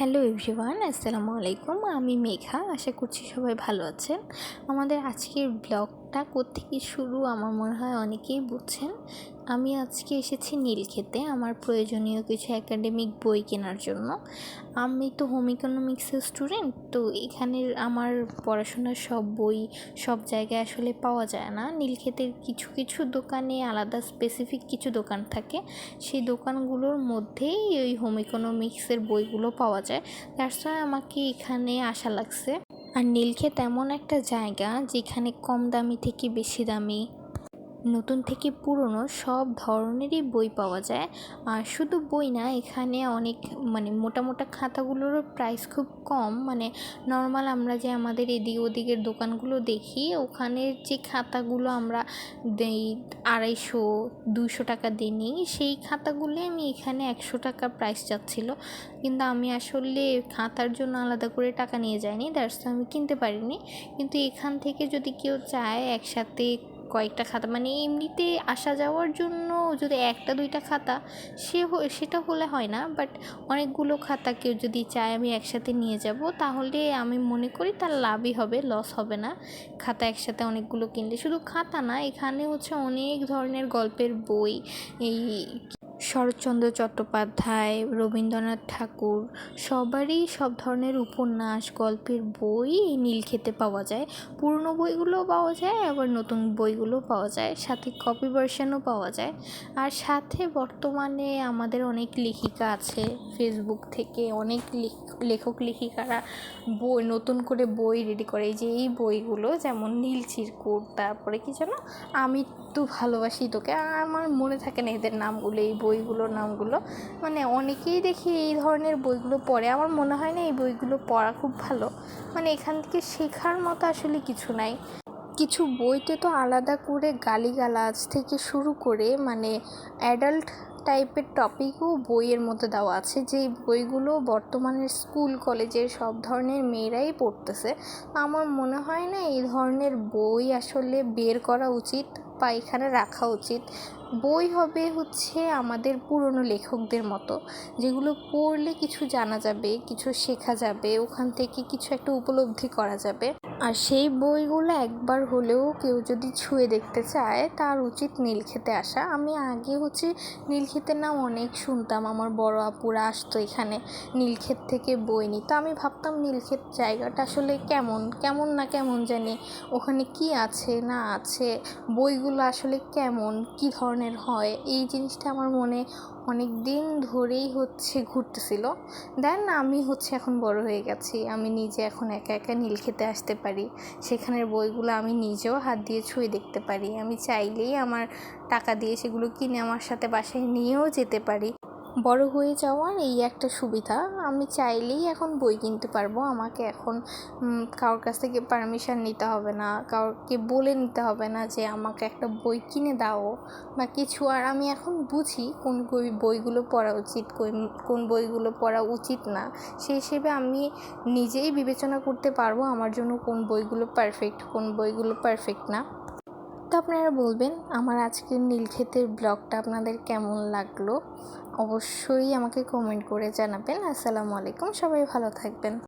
Hello everyone, আসসালামু আলাইকুম। আমি মেঘা। আশা করছি সবাই ভালো আছেন। আমাদের আজকের ব্লগটা কোত্থেকে শুরু আমার মনে হয় অনেকেই বুঝছেন। আমি আজকে এসেছি নীলক্ষেতে আমার প্রয়োজনীয় কিছু একাডেমিক বই কেনার জন্য। আমি তো হোম ইকোনমিক্সের স্টুডেন্ট, তো এখানের আমার পড়াশোনার সব বই সব জায়গায় আসলে পাওয়া যায় না। নীলক্ষেতের কিছু কিছু দোকানে আলাদা স্পেসিফিক কিছু দোকান থাকে, সেই দোকানগুলোর মধ্যেই ওই হোম ইকোনমিক্সের বইগুলো পাওয়া যায়। তার সঙ্গে আমাকে এখানে আসা লাগছে। আর নীলক্ষেত এমন একটা জায়গা যেখানে কম দামি থেকে বেশি দামি, নতুন থেকে পুরনো সব ধরনেরই বই পাওয়া যায়। আর শুধু বই না, এখানে অনেক মোটা মোটা খাতাগুলোরও প্রাইস খুব কম। নর্মাল আমরা যে আমাদের এদিক ওদিকের দোকানগুলো দেখি, ওখানের যে খাতাগুলো আমরা দেই 250-200 টাকা দিয়ে নিই, সেই খাতাগুলো আমি এখানে 100 টাকা প্রাইস চাচ্ছিল। কিন্তু আমি আসলে খাতার জন্য আলাদা করে টাকা নিয়ে যাইনি, দ্যাটস আমি কিনতে পারিনি। কিন্তু এখান থেকে যদি কেউ চায় একসাথে কয়েকটা খাতা, এমনিতে আসা যাওয়ার জন্য যদি 1-2টা খাতা সেটা হলে হয় না, বাট অনেকগুলো খাতা কেউ যদি চায় আমি একসাথে নিয়ে যাব, তাহলে আমি মনে করি তার লাভই হবে, লস হবে না। খাতা একসাথে অনেকগুলো কিনলে, শুধু খাতা না, এখানে অনেক ধরনের গল্পের বই, এই শরৎচন্দ্র চট্টোপাধ্যায়, রবীন্দ্রনাথ ঠাকুর, সবারই সব ধরনের উপন্যাস গল্পের বই এই নীলক্ষেতে পাওয়া যায়। পুরনো বইগুলোও পাওয়া যায়, আবার নতুন বইগুলোও পাওয়া যায়, সাথে কপি ভার্সানও পাওয়া যায়। আর সাথে বর্তমানে আমাদের অনেক লেখিকা আছে, ফেসবুক থেকে অনেক লেখক লেখিকারা নতুন করে বই রেডি করে। এই বইগুলো যেমন নীল চিরকুট, তারপরে কি যেন আমি তো ভালোবাসি তোকে, আমার মনে থাকে না এদের নামগুলো, এই বইগুলোর নামগুলো। অনেকেই দেখি এই ধরনের বইগুলো পড়ে, আমার মনে হয় না এই বইগুলো পড়া খুব ভালো। এখান থেকে শেখার মতো আসলে কিছু নাই। কিছু বইতে তো আলাদা করে গালিগালাজ থেকে শুরু করে অ্যাডাল্ট টাইপের টপিকও বইয়ের মধ্যে দেওয়া আছে, যে বইগুলো বর্তমানের স্কুল কলেজের সব ধরনের মেয়েরাই পড়তেছে। আমার মনে হয় না এই ধরনের বই আসলে বের করা উচিত বা এখানে রাখা উচিত। বই হবে আমাদের পুরনো লেখকদের মতো, যেগুলো পড়লে কিছু জানা যাবে, কিছু শেখা যাবে, ওখান থেকে কিছু একটা উপলব্ধি করা যাবে। আর সেই বইগুলো একবার হলেও কেউ যদি ছুঁয়ে দেখতে চায়, তার উচিত নীলক্ষেতে আসা। আমি আগে নীলক্ষেতের নাম অনেক শুনতাম, আমার বড় আপুরা আসতো এখানে নীলক্ষেত থেকে বই নিত। আমি ভাবতাম নীলক্ষেত জায়গাটা আসলে কেমন জানি, ওখানে কি আছে না আছে, বইগুলো আসলে কেমন কি ধরনের হয়, এই জিনিসটা আমার মনে অনেক দিন ধরেই ঘুরতেছিল। দেন আমি এখন বড় হয়ে গেছি, আমি নিজে এখন একা একা নীলক্ষেতে আসতে পারি, সেখানের বইগুলো আমি নিজেও হাত দিয়ে ছুঁয়ে দেখতে পারি। আমি চাইলেই আমার টাকা দিয়ে সেগুলো কিনে আমার সাথে বাসায় নিয়েও যেতে পারি। বড় হয়ে যাওয়ার এই একটা সুবিধা, আমি চাইলেই এখন বই কিনতে পারবো। আমাকে এখন কারোর কাছ থেকে পারমিশন নিতে হবে না, কাউকে বলে নিতে হবে না যে আমাকে একটা বই কিনে দাও বা কিছু। আর আমি এখন বুঝি কোন বইগুলো পড়া উচিত, কোন বইগুলো পড়া উচিত না। সেই হিসেবে আমি নিজেই বিবেচনা করতে পারবো আমার জন্য কোন বইগুলো পারফেক্ট, কোন বইগুলো পারফেক্ট না। তো আপনারা বলবেন আমার আজকের নীলক্ষেতের ব্লগটা আপনাদের কেমন লাগলো, অবশ্যই আমাকে কমেন্ট করে জানাবেন। আসসালামু আলাইকুম, সবাই ভালো থাকবেন।